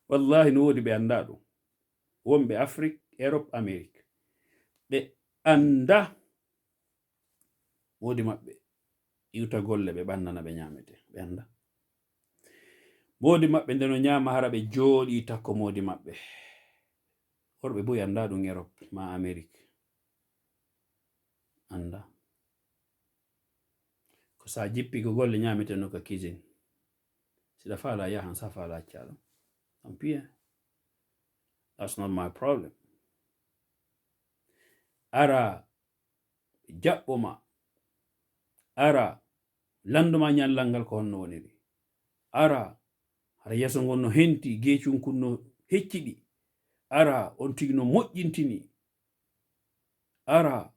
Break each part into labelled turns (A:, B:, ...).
A: wallahi no wodi ɓe annda ɗum, wonɓe Afrique, Europe, Amérique, ɓe anda wodi maɓɓe iwta golle ɓe ɓannana ɓe ñamete, ɓe anda modi maɓɓe ndeno ñama hara ɓe jooɗi takko modi maɓɓe. Worɓe bo anda ɗum Europe ma Amérique anda ko sa jippi ko golle ñamete no ka cuisine siɗa faala yahan sa faala accaɗum tant pis, that's not my problem. Ara jaɓɓo ma, ara landuma ñallal ngal ko honno woniri, ara hara yeso ngon no henti, geecum kun no hecciɗi, ara on tigi no moƴƴintini, ara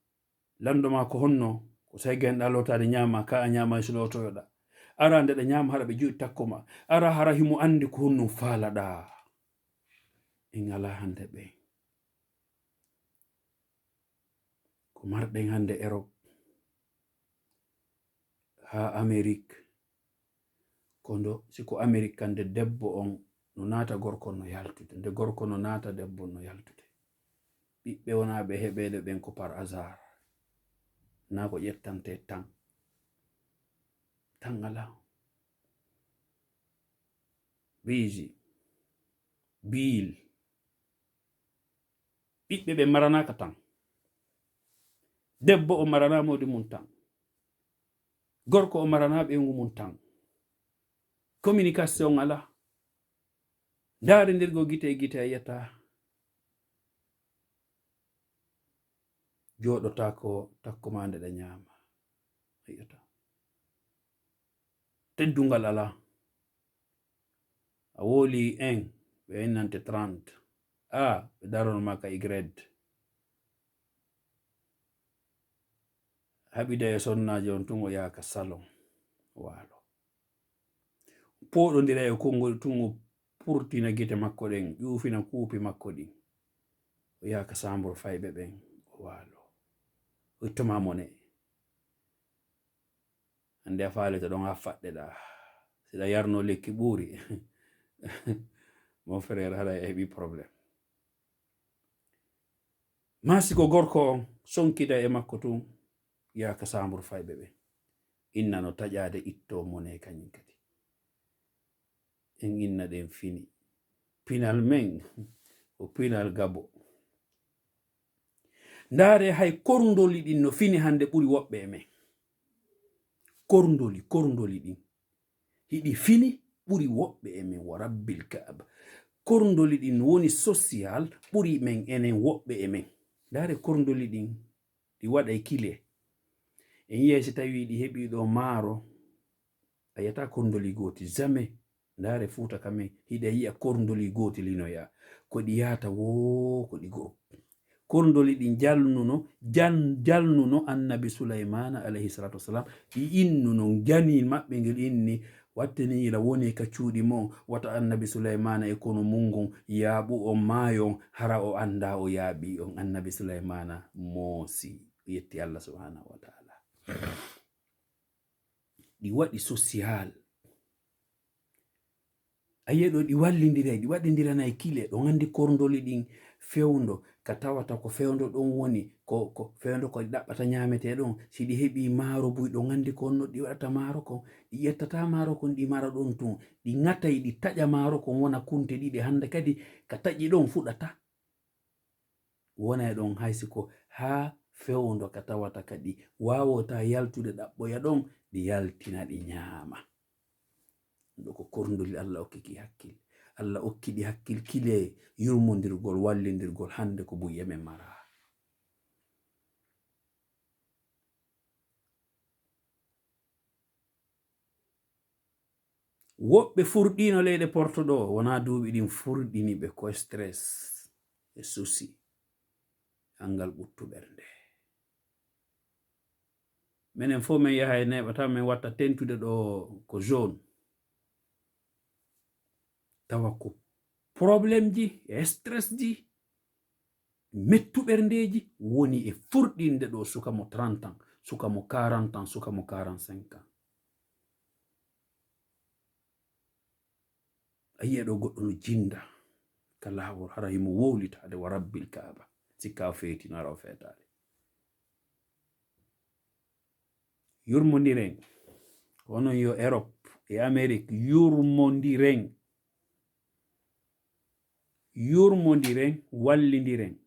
A: landuma ko honno ko sai genɗa lotade ñama ka a ñama so lotoyoɗa, ara ndeɗa ñama hara ɓe joɗi takko ma, ara hara himo andi ko honno faalaɗa. En ala hande ɓe ko marɗen hande Europe ha Amérique, kondo siko Amérique kande debbo on no naata gorko no yaltude, nde gorko no naata debbo no yaltude. Ɓiɓɓe wonaɓe heɓede ɓen ko par hasard, na ko ƴettante tan ala. Biji biil ɓiɓɓe ɓe maranaka tan, debbo o marana modi mum tan, gorko o marana ɓengu mum tan, communication ala, ndarendirgo gite e gite a yiyata, joɗota ko takko ma ndeɗa ñama a yiyata, teddungal ala. A woli 1 ɓe innante 30, a ɓe darono maka y, haɓida e sonnaji on tun o yaka salon walo, poɗodira e konngol tun o purtina gite makko ɗen, ƴufina kuupi makko ɗin, o yaka sambro fayɓe ɓen o walo, o ittoma mone. Hande a faalita ɗon ha faɗɗeɗa, siɗa yarno lekki ɓuuri mon frère haɗa heɓi probléme. Masi ko gorko on sonkida e makko tun yaka sambro fayɓe ɓen, inna no taƴade itto mone kañum kadi. En inna ɗen fini, pinal men o pinal gabo. Ndare hay korndoli ɗin no fini hande ɓuri woɓɓe e men, korndoli ɗin hiɗi fini ɓuri woɓɓe e men, wa rabbil kaaba. Korndoli ɗin woni social ɓuri men enen woɓɓe e men. Ndare korndoli ɗin ɗi waɗa e kile, en yiyai si tawi ɗi heɓi ɗo maaro a yata korndoli goti jamais. Ndare fuuta kamen hiɗa yi'a korndoli goti linoya ko ɗi yata wo ko ɗi groupe. Korndoli ɗin jalnuno annabi Sulaymana alayhi salatu wassalam, ɗi innuno jani maɓɓe ngel inni wattini ila woni ka cuuɗi mo wata annabi Sulaymana e kono mungon yaaɓu on maayon hara o anda o yaaɓi on. Annabi Sulaymana moosi, yetti Allah subhanahu wa ta'ala. Ɗi waɗi social, ayeɗo ɗi wallindira, ɗi waɗindirana e kile. Ɗon andi korndoli ɗin fewndo ka tawata ko fewndo ɗon woni ko fewndo ko ɗaɓɓata ñamete ɗon, si ɗi heɓi maaro buy ɗon andi ko honno ɗi waɗata maaro kon, ɗi ƴettata maaro kon ɗi mara ɗon tun, ɗi ŋatay ɗi taƴa maaro kon wona kunte ɗiɗi. Hande kadi ka taƴi ɗon fuɗata wona ɗon haysi ko ha fewndo ka tawata kadi wawota yaltude ɗaɓɓoya ɗon ɗi yaltina ɗi ñaama. Ɗo ko korndoli Allah okkiki hakkil, Allah okkiɗi hakkil kile yurmodirgol wallindirgol hande ko buye men mara. Woɓɓe furɗino leyɗe Porto ɗo wona duuɓi ɗin furɗini ɓe ko stress e souci angal ɓuttu ɓernde. Minen fo min yaha e neɓa tan min watta tentude ɗo ko zone, tawa ko probléme ji e stress ji mettu ɓerndeji woni e furɗinde ɗo suka mo 30 ans, suka mo 40 ans, suka mo 45 ans. a yi'e ɗo goɗɗo no jinda ka laawol hara himo wowlitade wa rabbil kaaba sikka o feetino ara o feetade yurmodiren onon yo Europe e Amérique yurmodiren wallidiren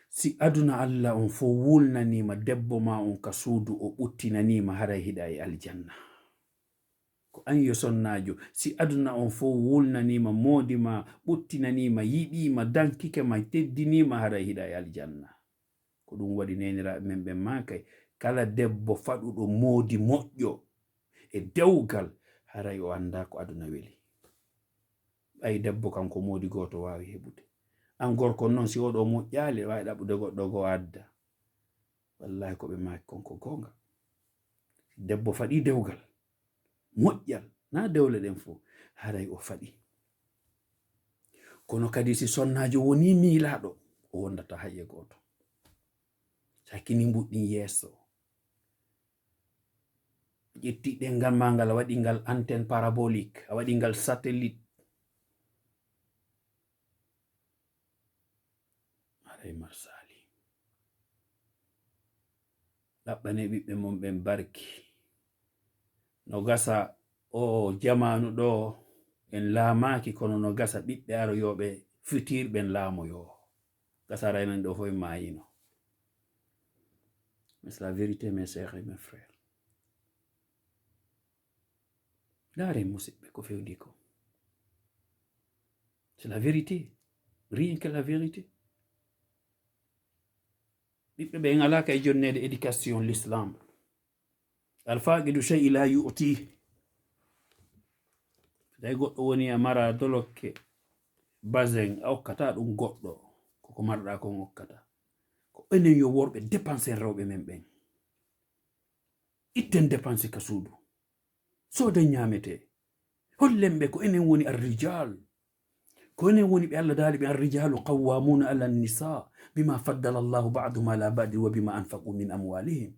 A: si aduna Allah on fo wulnanima debbo ma on ka suudu o ɓuttinanima haray hiɗa e aljanna ko an yo sonnajo si aduna on fo wulnanima moodi ma ɓuttinanima yiɗima dankike ma teddinima haray hiɗa e aljanna ko ɗum waɗi neniraɓe men ɓen ma kay kala debbo faɗuɗo moodi moƴƴo e dewgal haray o anda ko aduna weli ɓay debbo kam ko moodi goto wawi heɓude an gorko noon si oɗo moƴƴali wawi ɗaɓude goɗɗo go adda wallahi ko ɓe maki konko gonga debbo faɗi dewgal moƴƴal na dewle ɗen fo haray o faɗi kono kadi si sonnajo woni miilaɗo o wondata hayye goto sakini mbuɗɗin yeeso ƴetti ɗengal ma ngal a waɗi ngal antenne parabolique a waɗi ngal satellite aray marsali ɗaɓɓane ɓiɓɓe mon ɓen barki no gasa o jamanu ɗo en laamaki kono no gasa ɓiɓɓe aroyoɓe fitirɓen laamoyo gasa raynan ɗo fo en mayino. Mais c'est la vérité, mes sœurs et mes frères. C'est la vérité. Rien que la vérité. Ben alaka e jonnede éducation l'islam. Alfaqidu shay la yu'ti. Day goɗɗo woni a mara dolokke bazen a okkata ɗum goɗɗo koko marɗa kon okkata. Ko enen yo worɓe dépenser rewɓe men ɓen. Itten dépenser ka suudu. Soden ñamete. Hollen ɓe ko enen woni ar-rijal. Ko enen woni ɓe Allah daali ɓe ar-rijalu qawwamuna ala an-nisa bima faddala Allahu ba'dahum ala ba'd wa bima anfaqu min amwalihim.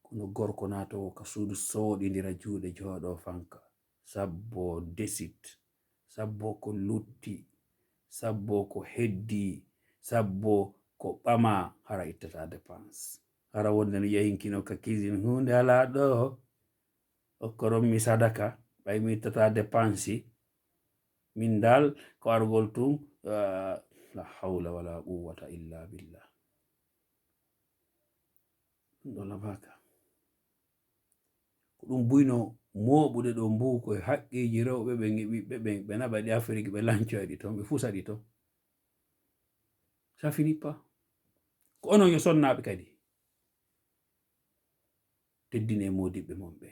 A: Kono gorko nato ka suudu soɗidira juuɗe jooɗo fanka sabbo desit sabbo ko lutti sabbo ko heddi sabbo ko ɓama hara ittata dépense hara wonde no yehinkino ka cuisine hunde ala ɗo okkoron mi sadaka ɓay mi ittata dépense min dal ko argol tum la hawla wala quwwata illa billah ɗo labaka ko ɗum buyno moɓude ɗo mbuko e haqqiji rewɓe ɓe ɓiɓɓe ɓe naɓa ɗi Afrique ɓe lancoyɗi toon ɓe fusaɗi toon ça finit pas ko onon yo sonnaɓe kadi teddine modiɓɓe mon ɓe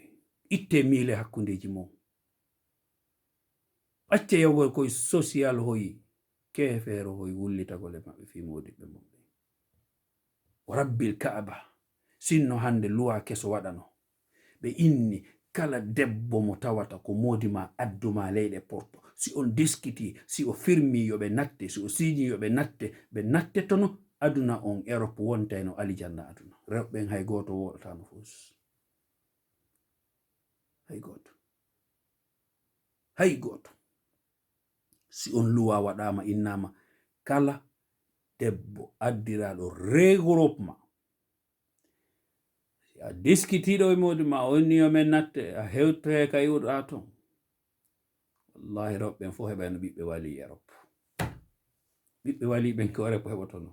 A: itte miile hakkundeji mon acce yawgol koye social hoyi kefeero hoy wullitagole maɓɓe fi modiɓɓe mon ɓe o rabbil kaaba sinno hande luwa keso waɗano ɓe inni kala debbo mo tawata ko modi ma adduma leyɗe porto si on diskiti si o firmi yo ɓe natte si o siñi yo ɓe natte tono aduna on Europe wontayno alijanna aduna rewɓen hay goto woɗatano fus hay goto si on luwa waɗama innama kala debbo addiraɗo regroupement a diskitiɗo e modi ma onni yo men natte a hewte ka yiwɗa ton wallahi rewɓen fo heɓayno ɓiɓɓe wali Europe ɓiɓɓe wali ɓen ko Europe heɓotono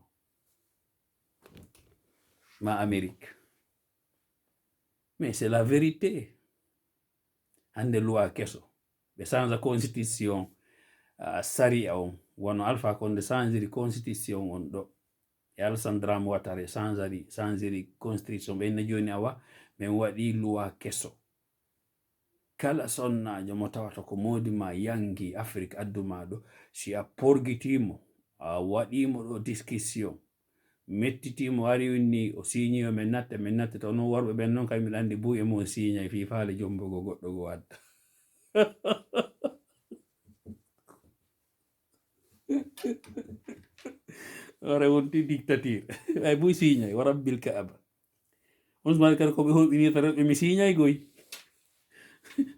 A: ma Amérique mais c'est la vérité hande loi keso ɓe change constitution saria on wono Alpha Condé changeri constitution on ɗo e Alassane Dramane Ouattara changeri constitution ɓenne joni awa min waɗi loi keso kala sonnajo mo tawata ko modi ma yangi Afrique adduma ɗo si a porgitimo a waɗimo ɗo discussion mettitimo ari winni o siñiyo min natte to non worɓe ɓen noon kamɓe andi buy e mo siñay fi faale jombogo goɗɗo go wadda ore wonti dictature ay buy siñay wa rabbil kaaba on smari kadi ko ɓe holɓinirta rewɓe mi siñay goy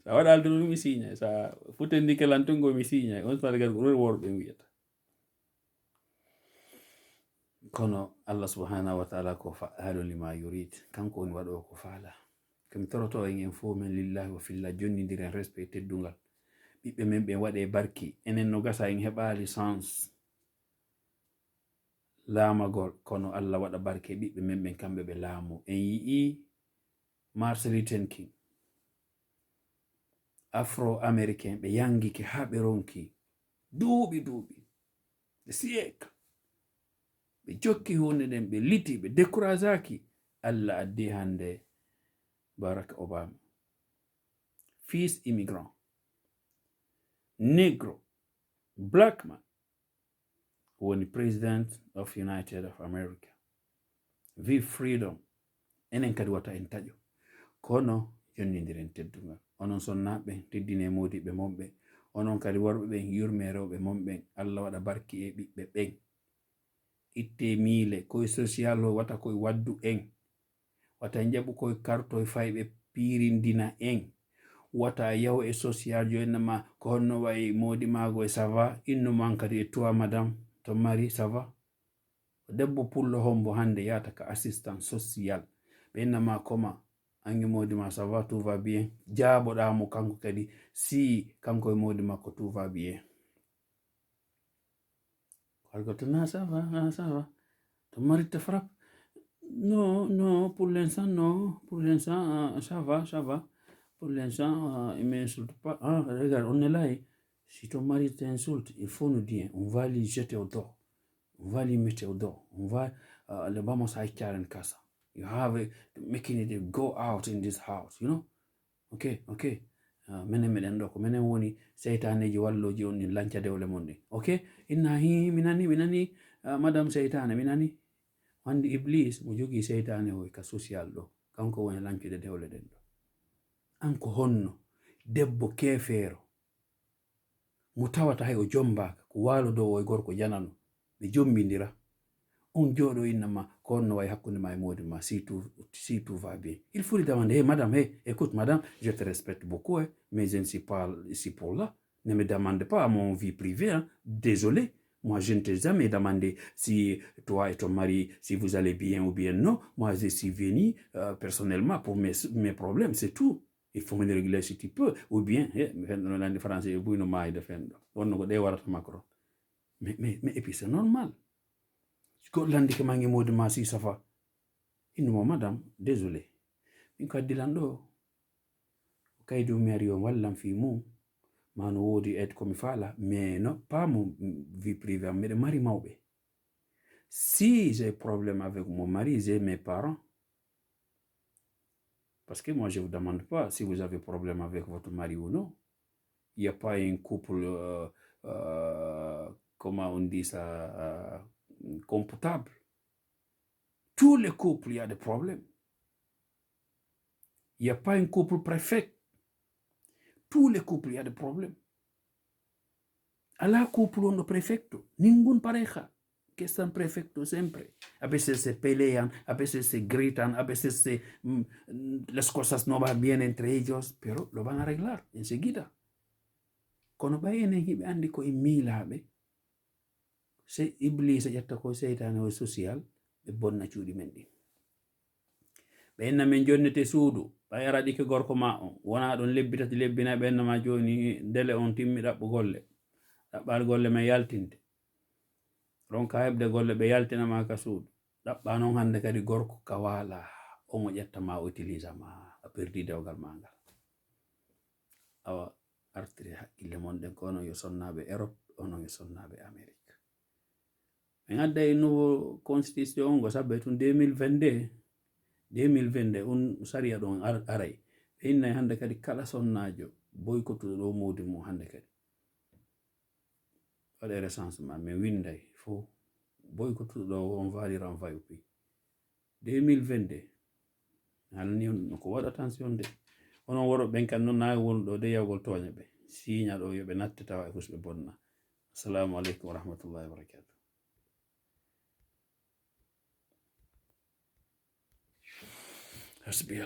A: sa waɗa alduno mi siñay sa futendi kelantungo mi siñay on sargal ko worɓe wiyata kono Allah subhanahu wa ta'ala ko fa'alu lima yurid kanko woni waɗo ko faala komi toroto en fo men lillahi wa fillah jonnidiren respect teddungal ɓiɓɓe men ɓe waɗe barki enen no gasa en heɓa licence laamagol kono Allah waɗa barke ɓiɓɓe men ɓen kamɓe ɓe laamu en yi'i Martin Luther King afro américain ɓe yangike ha ɓe ronki duuɓi ɓe siècle ɓe jokki hunde nden ɓe liti ɓe découragaki Allah addi hande Barack Obama fils immigrant negro black man woni president of United of America vi freedom enen kadi wata en taƴo kono jonnidiren teddungal onon sonnaɓe teddine modiɓe momɓe onon kadi worɓe ɓen yurme rewɓe momɓen Allah waɗa barki e ɓiɓɓe ɓen itte miile koye social o wata koye waddu en wata jaɓu koye kartoye fayɓe pirindina en wata yaw e social jo ennama ko honno wayi modi mago e ça va inno man kadi e toi madame to mari ça va debbo pullo hombo hande yata ka assistant social ɓe ennama koma ange modi ma ça va tout va bien jaaboɗamo kanko kadi si kanko e modi makko tout va bien na ça va to mari te frappe non pour l'instant non pour l'instant ça va pour l'instant il m'insulte pas regarde on est là si ton mari t'insulte il faut nous dire on va lui jeter au dos on va lui mettre au dos on va le vamos a echar en casa you have to making it go out in this house you know okay menen meɗen ɗo ko menen woni seytaneji walloji on ni lanca dewle mon ɗi ok inna hi mi nani madame seytane mi nani wandi iblis mo jogi seytane o ka social ɗo kanko woni lancude dewle ɗen ɗo an ko honno debbo kefeero mo tawata hay o jombaka ko waalo dow o e gorko janano ɓe jombidira on jooɗo innama ko honno wayi hakkunde ma e modi ma si tout va bien il faut lui demander hey madame écoute madame je te respecte beaucoup mais je ne suis pas ici pour là ne me demande pas à mon vie privée désolé moi je ne t'ai jamais demandé si toi et ton mari si vous allez bien ou bien non moi je suis venu personnellement pour mes problèmes c'est tout il faut me réguler si tu peux ou bien nandi français e buyno maayde fen ɗo wonno ko ɗe warata Macron mais et puis c'est normal ko landi ke mangi modi ma si safa inno madame désolé min ko addilan ɗo kaydu mi ari o wallam fi mum mano wodi aide komi faala mais non pas mon vie privée mais mari mawɓe si j'ai problème avec mon mari j'ai mes parents parce que moi je vous demande pas si vous avez problème avec votre mari ou non il n'y a pas un couple comment on dit ça comptable. Tous les couples, il y a des problèmes. Il n'y a pas un couple perfect. Tous les couples, il y a des problèmes. Alla couple no perfecto. Ningún pareja que están perfecto siempre. A veces se pelean, a veces se gritan, a veces las cosas no van bien entre ellos, pero lo van a arreglar enseguida. Kono ɓayenen hiɓe andi ko e miilaɓe se iblisa ƴetta ko seytane o social ɓe bonna cuuɗi men ɗi ɓe enna men jonnete suudu ɓay araɗi ke gorko ma on wona ɗon lebbi tati lebbina ɓe enna ma joni dele on timmi ɗaɓɓu golle ɗaɓɓal golle men yaltinte ronka heɓde golle ɓe yaltinama ka suudu ɗaɓɓa noon hande kadi gorko ka waala omo ƴettama o utilisa ma a perdi dewgal ma ngal awa artiri haqqille mon ɗen ko onon yo sonnaɓe Europe onon yo sonnaɓe Amérique min adda e nouveau constitution on go sabbe tun 2022 on sariya ɗon aray ɓe innay hande kadi kala sonnajo boycottuɗo ɗo modi mum hande kadi waɗe recensement min winday fo boycottuɗo ɗo on valiran fayu pi 2022 halni on ko waɗa attention de onon woro ɓen kan noon nawi won ɗo de yawgol toña ɓe siña ɗo yoɓe natte tawa e husɓe bonna assalamu aleykum wa rahmatullahi wa barakatuh hasbi